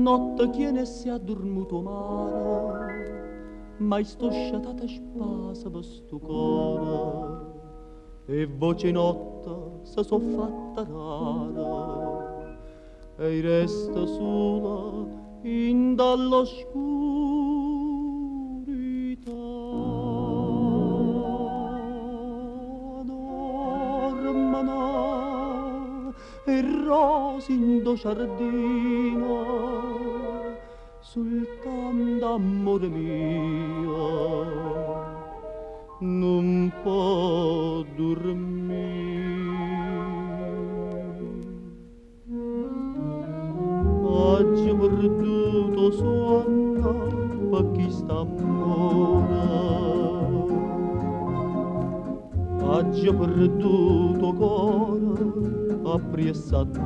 notte chi ne si è dormito male, mai sto sciatata spasa per sto cuore, e voce notte se so fatta rara, e resta sola in dall'oscurità. Dormano e rosi in do giardino, soltanto amore mio non può dormire. Oggi ho perduto sonno per chi sta amore, oggi ho perduto cuore appresso a te.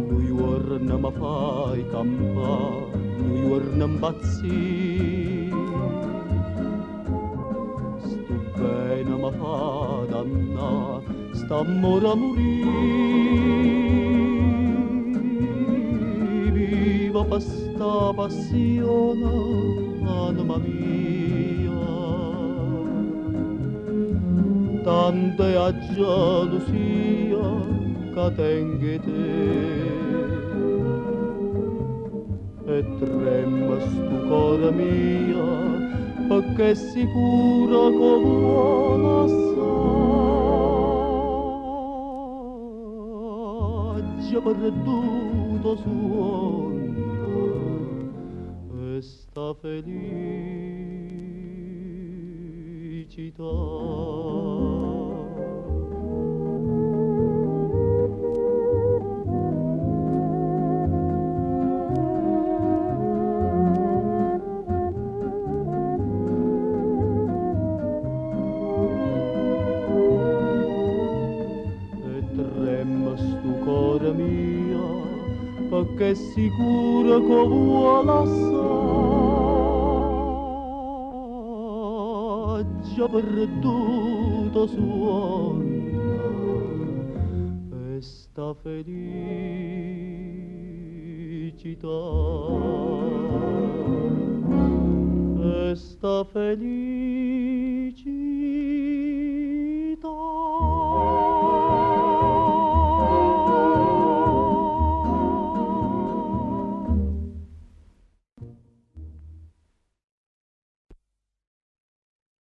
Noi giorni mi fai campare, noi giorni impazzire, sto bene mi fa dannare, st'amore a morire. Viva per sta passione, anima mia, tanta è la gelosia che tengo te, e trema sto cuore mio, perché è sicuro che vuole assai. Ho perduto sonno e sta felicità. Sto cuore mio, perché è sicuro che vuole assai. Già perduto sonno e sta felicità, e sta felicità.